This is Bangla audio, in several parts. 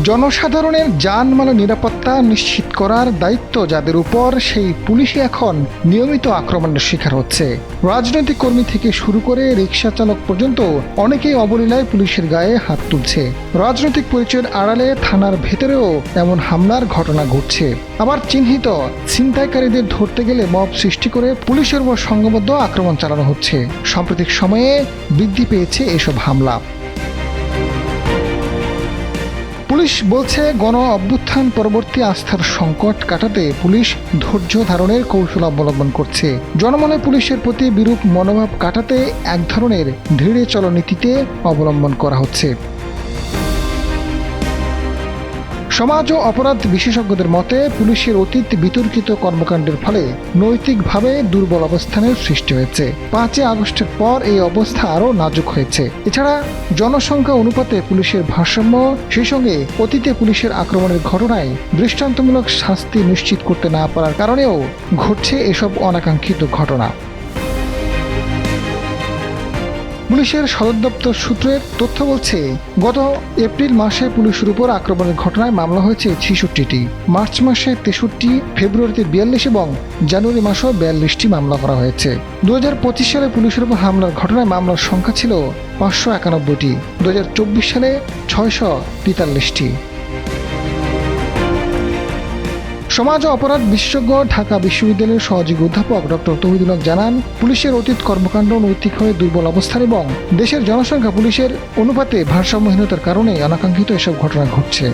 জনসাধারণের জানমালের নিরাপত্তা নিশ্চিত করার দায়িত্ব যাদের উপর, সেই পুলিশই এখন নিয়মিত আক্রমণের শিকার হচ্ছে। রাজনৈতিক কর্মী থেকে শুরু করে রিকশা চালক পর্যন্ত অনেকেই অবলীলায় পুলিশের গায়ে হাত তুলছে। রাজনৈতিক পরিচয়ের আড়ালে থানার ভেতরেও এমন হামলার ঘটনা ঘটছে। আবার চিহ্নিত ছিনতাইকারীদের ধরতে গেলে মব সৃষ্টি করে পুলিশের উপর সংঘবদ্ধ আক্রমণ চালানো হচ্ছে। সাম্প্রতিক সময়ে বৃদ্ধি পেয়েছে এসব হামলা। পুলিশ বলছে, গণ অভ্যুত্থান পরবর্তী আস্থার সংকট কাটাতে পুলিশ ধৈর্য ধারণের কৌশল অবলম্বন করছে। জনমনে পুলিশের প্রতি বিরূপ মনোভাব কাটাতে এক ধরনের ধীরে চলনীতিতে অবলম্বন করা হচ্ছে। সমাজ ও অপরাধ বিশেষজ্ঞদের মতে, পুলিশের অতীত বিতর্কিত কর্মকাণ্ডের ফলে নৈতিকভাবে দুর্বল অবস্থানের সৃষ্টি হয়েছে। 5 আগস্টের পর এই অবস্থা আরও নাজুক হয়েছে। এছাড়া জনসংখ্যা অনুপাতে পুলিশের ভারসাম্য, সেই সঙ্গে অতীতে পুলিশের আক্রমণের ঘটনায় দৃষ্টান্তমূলক শাস্তি নিশ্চিত করতে না পারার কারণেও ঘটছে এসব অনাকাঙ্ক্ষিত ঘটনা। পুলিশের সদর দপ্তর সূত্রের তথ্য বলছে, গত এপ্রিল মাসে পুলিশের উপর আক্রমণের ঘটনায় মামলা হয়েছে 66টি, মার্চ মাসে 63, ফেব্রুয়ারিতে 42 এবং জানুয়ারি মাসেও 42টি মামলা করা হয়েছে। 2025 সালে পুলিশের উপর হামলার ঘটনায় মামলার সংখ্যা ছিল 591টি, 2024 সালে 643টি। সমাজ ও অপরাধ বিশেষজ্ঞ, ঢাকা বিশ্ববিদ্যালয়ের সহযোগী অধ্যাপক ডক্টর তৌহিদুল হক জানান, পুলিশের অতীত কর্মকাণ্ড নৈতিকভাবে দুর্বল অবস্থান এবং দেশের জনসংখ্যা পুলিশের অনুপাতে ভারসাম্যহীনতার কারণে অনাকাঙ্ক্ষিত এসব ঘটনা ঘটছে।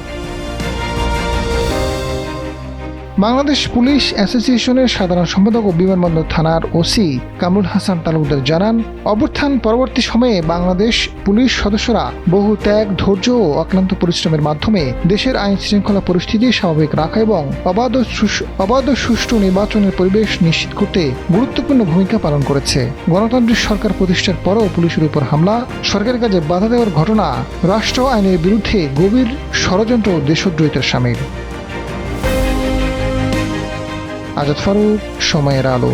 বাংলাদেশ পুলিশ অ্যাসোসিয়েশনের সাধারণ সম্পাদক ও বিমানবন্দর থানার ওসি কামরুল হাসান তালুকদার জানান, অভ্যুত্থান পরবর্তী সময়ে বাংলাদেশ পুলিশ সদস্যরা বহু ত্যাগ, ধৈর্য ও অক্লান্ত পরিশ্রমের মাধ্যমে দেশের আইন শৃঙ্খলা পরিস্থিতি স্বাভাবিক রাখা এবং অবাধ সুষ্ঠু নির্বাচনের পরিবেশ নিশ্চিত করতে গুরুত্বপূর্ণ ভূমিকা পালন করেছে। গণতান্ত্রিক সরকার প্রতিষ্ঠার পরও পুলিশের উপর হামলা, সরকারের কাজে বাধা দেওয়ার ঘটনা রাষ্ট্র আইনের বিরুদ্ধে গভীর ষড়যন্ত্র ও দেশদ্রোহিতার শামিল। আজাদ ফারুক, সময়ের আলো।